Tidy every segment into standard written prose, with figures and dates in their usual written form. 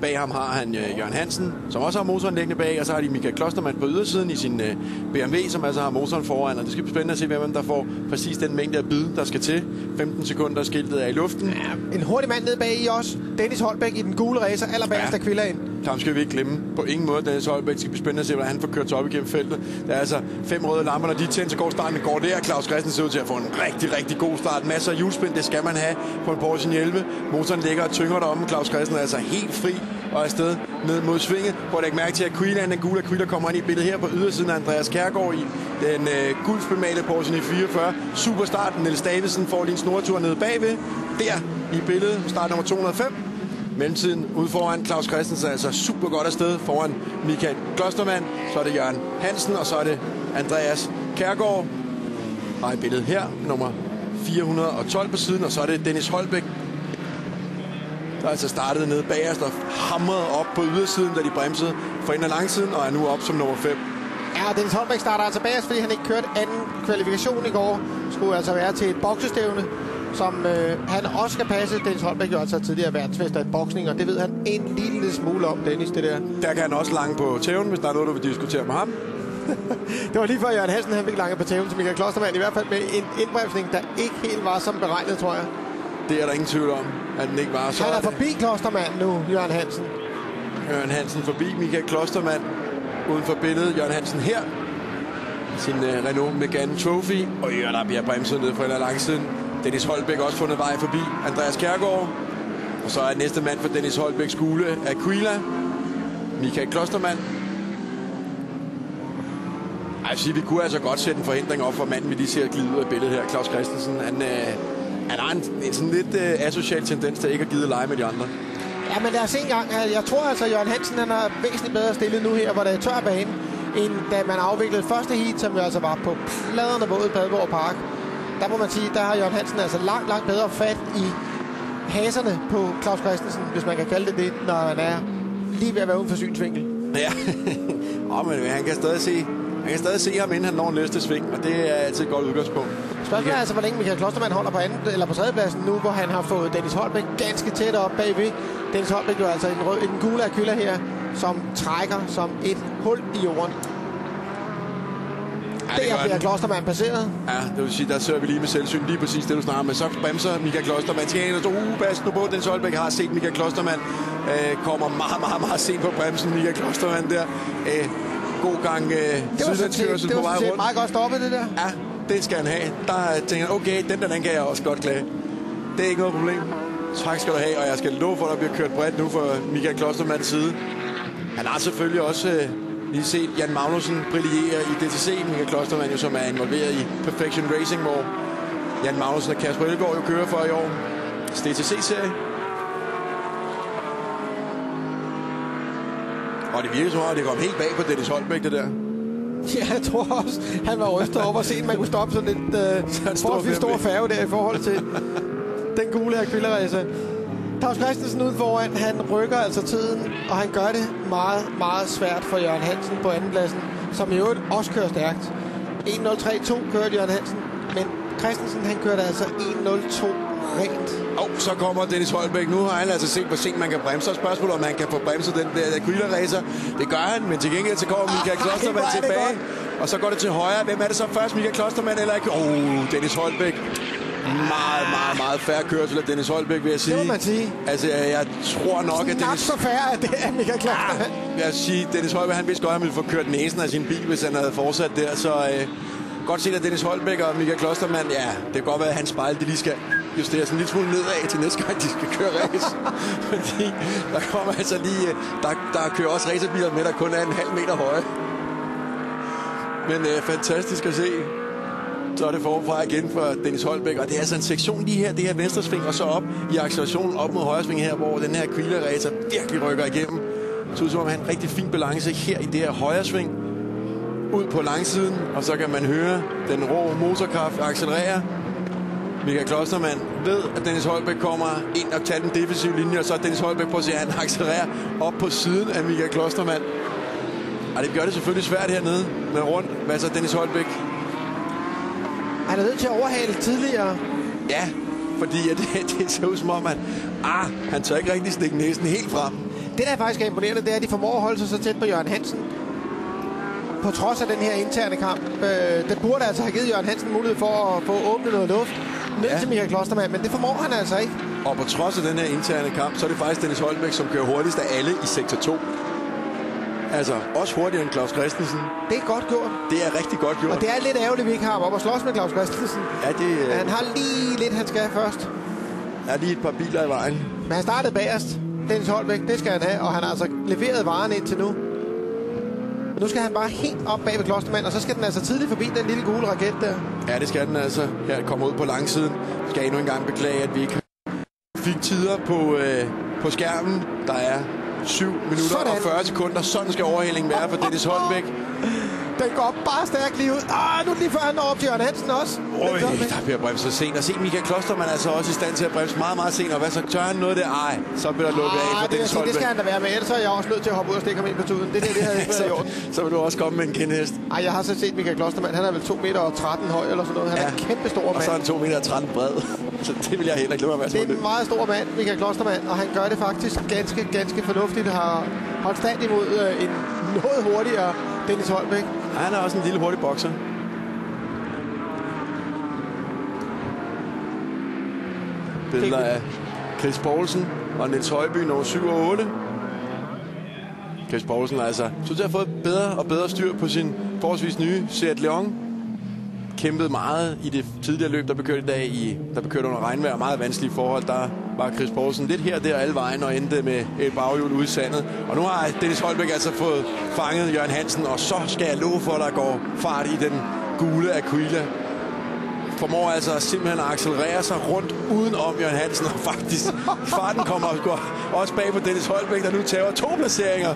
bag ham har han Jørgen Hansen, som også har motoren liggende bag, og så har de Michael Klostermann på ydersiden i sin BMW, som altså har motoren foran, og det skal blive spændende at se, hvem der får præcis den mængde af bid, der skal til. 15 sekunder, skiltet er i luften. Ja, en hurtig mand nede bag i også. Dennis Holbæk i den gule racer, allerbagerst af Kvillaen. Ham skal vi ikke glemme. På ingen måde, Dennis Holbæk. Skal blive spændende at se, hvordan han får kørt sig op igennem feltet. Der er altså 5 røde lamper, når de er tændt, så går starten går der. Claus Christensen ser ud til at få en rigtig, rigtig god start. Masser af hjulspind, det skal man have på en Porsche 911. Motoren ligger og tynger deromme. Claus Christensen er altså helt fri og afsted ned mod svinget. Prøv at lægge mærke til, at Aquila, den gule Aquila, kommer ind i billedet her på ydersiden af Andreas Kjærgaard i den guldbemalede Porsche 944. Super start. Niels Davidsen får lige en snortur nede bagved. Der i billedet, start nummer 205. Mellemtiden ude foran Claus Christensen, altså super godt afsted foran Michael Klostermann. Så er det Jørgen Hansen, og så er det Andreas Kjærgaard. Og i billedet her, nummer 412 på siden, og så er det Dennis Holbæk, der altså startede nede bagerst og hamrede op på ydersiden, da de bremsede for ind- og langsiden, og er nu op som nummer 5. Ja, Dennis Holbæk starter altså bagerst, fordi han ikke kørte anden kvalifikation i går. Skulle altså være til et boksestævne, som han også skal passe. Dennis Holbæk jo altså tidligere verdensmester i boksning, og det ved han en lille smule om, Dennis, det der. Der kan han også lange på tæven, hvis der er noget, du vil diskutere med ham. Det var lige før Jørgen Hansen, han fik lange på tæven til Michael Klostermann, i hvert fald med en indbremsning, der ikke helt var som beregnet, tror jeg. Det er der ingen tvivl om, at den ikke var. Så han er forbi Klostermann nu, Jørgen Hansen. Jørgen Hansen forbi Michael Klostermann. Uden for billedet, Jørgen Hansen her. Sin Renault Megane Trophy. Og der bliver bremset ned fra langsiden. Dennis Holbæk også fundet vej forbi Andreas Kjærgaard. Og så er næste mand for Dennis Holbæks gule Aquila, Michael Klostermann. Jeg vil sige, vi kunne altså godt sætte en forhindring op for manden, vi lige ser glide ud af billedet her, Claus Christensen. Han har en sådan lidt asocial tendens til ikke at gide lege med de andre. Ja, men lad os se en gang. Jeg tror altså, at Jørgen Hansen han er væsentligt bedre stillet nu her, hvor der er tør bane, end da man afviklede første heat, som jo altså var på pladerne både i Padborg Park. Der må man sige, der har Jørgen Hansen altså langt bedre fat i haserne på Claus Christensen, hvis man kan kalde det, når han er lige ved at være uden for synsvinkel. Ja, men han kan stadig se ham, inden han når næste sving, og det er altid et godt udgangspunkt. Spørgsmålet er altså, hvor længe Michael Klostermann holder på anden eller på tredjepladsen nu, hvor han har fået Dennis Holbæk ganske tæt op bagved. Dennis Holbæk er altså en gule Aquila her, som trækker som et hul i jorden. Ja, der bliver Klostermann passeret. Ja, det vil sige, der søger vi lige med selvsyn lige præcis det, du snakker med. Så bremser Michael Klostermann til en, og så pas nu på, Dennis Holbæk har set Michael Klostermann. Kommer meget sent på bremsen, Michael Klostermann der. God gang sydlandskørsel på vej rundt. Det var meget godt stoppet, det der. Ja, det skal han have. Der tænker jeg, okay, den kan jeg også godt klage. Det er ikke noget problem. Tak skal du have, og jeg skal love for, at der bliver kørt bredt nu for Michael Klostermanns side. Han har selvfølgelig også lige set Jan Magnussen brillere i DTC. Michael Klostermann jo, som er involveret i Perfection Racing, hvor Jan Magnussen og Kasper Elgaard jo kører for i år. DTC-serie. Og det virker som om, at det kom helt bag på Dennis Holbæk, det der. Ja, jeg tror også, han var rystet over at se, at man kunne stoppe sådan et forholdsvis stor færge der i forhold til den gule Aquila-racer. Claus Christensen ud foran, han rykker altså tiden, og han gør det meget svært for Jørgen Hansen på andenpladsen, som i øvrigt også kører stærkt. 1.03.2 kørte Jørgen Hansen, men Christensen han kørte altså 1.02 rent. Så kommer Dennis Holbæk. Nu har han altså set, hvor sent man kan bremse. Og spørgsmålet, om man kan få bremset den der Aquila-racer. Det gør han, men til gengæld så kommer Michael Klostermann tilbage. Og så går det til højre. Hvem er det så først? Michael Klostermann eller ikke? Dennis Holbæk. Meget færre kørsel af Dennis Holbæk, vil jeg sige. Det må man sige. Altså, jeg tror nok, at Dennis... så færre, at det er Michael Klostermann. Jeg vil sige, Dennis Holbæk, han vidste godt, at han ville få kørt næsen af sin bil, hvis han havde fortsat der. Så godt set, at Dennis Holbæk og Michael Klostermann, ja, det kan godt være, at hans spejl, de lige skal justere sådan lidt smule nedad til næste gang, de skal køre race. Fordi der kommer altså lige... Der kører også racerbiler med, der kun er en halv meter høje. Men fantastisk at se. Så er det forfra igen for Dennis Holbæk. Og det er altså en sektion lige her, det her venstre sving, og så op i accelerationen op mod højre sving her, hvor den her Aquila-racer virkelig rykker igennem. Så ud som om han har en rigtig fin balance her i det her højre sving. Ud på langsiden, og så kan man høre den rå motorkraft accelerere. Michael Klostermann ved, at Dennis Holbæk kommer ind og tager den defensive linje, og så Dennis Holbæk på at se, at han accelererer op på siden af Michael Klostermann. Og det gør det selvfølgelig svært hernede med rundt. Hvad så Dennis Holbæk? Han er nødt til at overhale tidligere. Ja, fordi det ser ud som om, at han tør ikke rigtig stikke næsen helt frem. Det, der faktisk er imponerende, det er, at de formår at holde sig så tæt på Jørgen Hansen. På trods af den her interne kamp. Den burde altså have givet Jørgen Hansen mulighed for at få åbnet noget luft ned til Michael Klostermann, men det formår han altså ikke. Og på trods af den her interne kamp, så er det faktisk Dennis Holbæk, som kører hurtigst af alle i sektor 2. Altså, også hurtigere end Claus Christensen. Det er godt gjort. Det er rigtig godt gjort. Og det er lidt ærgerligt, at vi ikke har ham op og slås med Claus Christensen. Ja, det... Han har lige lidt, han skal først. Der er lige et par biler i vejen. Men han startede bagerst, Dennis Holbæk. Det skal han have, og han har altså leveret varen indtil nu. Men nu skal han bare helt op bag ved Klostermann, og så skal den altså tidligt forbi den lille gule raket der. Ja, det skal den altså. Her kommer ud på langsiden. Skal jeg endnu en gang beklage, at vi ikke fik tider på skærmen. Der er 7 minutter og 40 sekunder. Sådan skal overhældningen være for Dennis Holbæk. Den går bare stærkt lige ud. Nu lige før han når op til Jørgen Hansen også. Der bliver bremset sent. Og se, Michael Klostermann er altså også i stand til at bremse meget, meget sent. Og hvad så tør han noget der? Ej, så bliver der lukket af for Dennis Holbæk. Det skal han da være med. Ellers er jeg også nødt til at hoppe ud og stikke ham ind på tuden. Det havde ikke været i orden. Så vil du også komme med en kindhest. Ej, jeg har så set Michael Klostermann. Han er vel 2,13 meter høj eller sådan noget. Han er en kæmpe stor mand. Og så er han 2,13 meter bred. Så det vil jeg heller ikke lade være. Det er en meget stor mand, Michael Klostermann. Og han gør det faktisk ganske fornuftigt. Har holdt stand imod en noget hurtigere Dennis Holbæk. Han er også en lille hurtig bokser. Billeder af Chris Poulsen og Niels Højby, nummer 7 og 8. Chris Poulsen altså synes jeg har fået bedre og bedre styr på sin forholdsvis nye Seat Leon. Kæmpede meget i det tidligere løb, der blev kørt i dag, der blev kørt under regnvejr og meget vanskelige forhold. Der var Chris Poulsen lidt her og der alle vejen og endte med et baghjul ude i sandet. Og nu har Dennis Holbæk altså fået fanget Jørgen Hansen, og så skal jeg love for, at der går fart i den gule Aquila. Formår altså simpelthen at accelerere sig rundt udenom Jørgen Hansen, og faktisk farten kommer og går også bag på Dennis Holbæk, der nu tager 2 placeringer.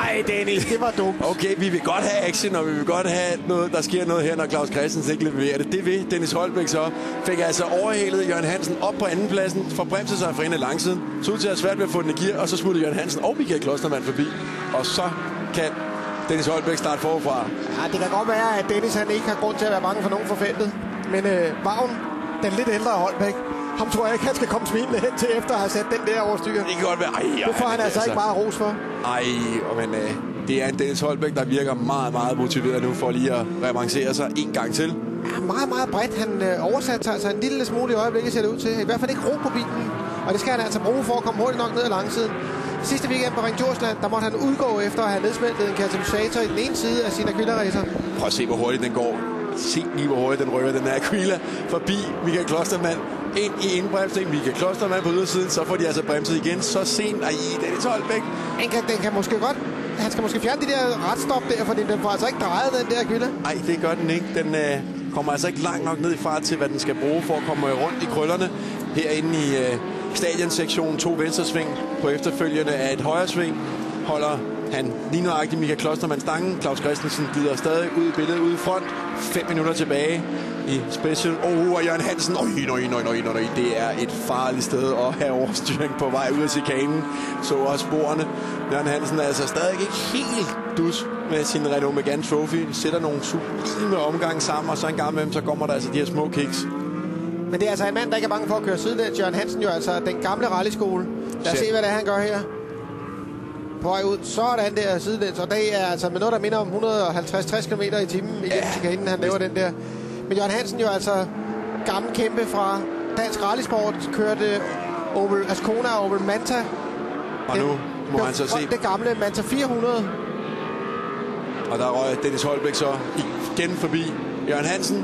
Ej, Dennis, det var dumt. Okay, vi vil godt have action, og vi vil godt have noget, der sker noget her, når Claus Christensen ikke leverer det. Det vil Dennis Holbæk så. Fik altså overhælet Jørgen Hansen op på andenpladsen, forbremsede sig fra enden af langsiden, så ud til at have svært ved at få den i gear, og så smuttede Jørgen Hansen og Michael Klostermann forbi. Og så kan Dennis Holbæk starte forfra. Ja, det kan godt være, at Dennis han ikke har grund til at være bange for nogen for feltet. Men Vagn, den lidt ældre Holbæk, ham tror jeg ikke, han skal komme smilende hen til efter at have sat den der overstyr. Det kan godt være. Det får han altså ikke meget ros for. Men det er en Dennis Holbæk, der virker meget, meget motiveret nu for lige at revancere sig en gang til. Ja, meget, meget bredt. Han oversatte sig altså en lille smule i øjeblikket, ser det ud til. I hvert fald ikke ro på bilen. Og det skal han altså bruge for at komme hurtigt nok ned ad langsiden. Sidste weekend på Ring Djursland, der måtte han udgå efter at have nedsmeltet en katalysator i den ene side af sin Aquila-racer. Prøv at se, hvor hurtigt den går. Se lige, hvor hurtigt den rykker, den her Aquila, forbi Michael Klostermann. Ind i indbremsning, Michael Klostermann på ydersiden, så får de altså bremset igen. Så sent, Dennis Holbæk. Den kan måske godt. Han skal måske fjerne de der retstop der, fordi den får altså ikke drejet, den der Aquila. Nej, det gør den ikke. Den kommer altså ikke langt nok ned i fart til, hvad den skal bruge for at komme rundt i krøllerne. Herinde i stadionsektionen 2 venstresving på efterfølgende af et højresving holder han lige nøjagtigt Michael Klostermann stangen. Claus Christensen glider stadig ud i billedet ude i front. 5 minutter tilbage i special. Og Jørgen Hansen. Nøj. Det er et farligt sted at have overstyring på vej ud af chikanen. Så også sporene. Jørgen Hansen er altså stadig ikke helt dus med sin Renault Megane Trophy. Sætter nogle sublime omgang sammen, og så en gang med dem, så kommer der altså de her små kiks. Men det er altså en mand, der ikke er bange for at køre sidelæns. Jørgen Hansen jo altså den gamle rallyskole. Lad os se, hvad det er, han gør her. På vej ud. Sådan der sidelæns. Og det er altså med noget, der minder om 150-60 km i timen igennem chikanen, han laver den der. Men Jørgen Hansen jo altså gammel kæmpe fra Dansk Rallysport. Kørte Opel Ascona og Opel Manta. Og nu må han så se. Det gamle Manta 400. Og der røg Dennis Holbæk så igen forbi Jørgen Hansen,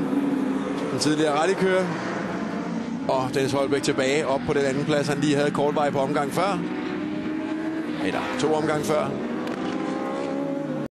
den tidligere rallykører. Og Dennis Holbæk tilbage op på den anden plads, han lige havde kort vej på omgang før. Eller 2 omgang før.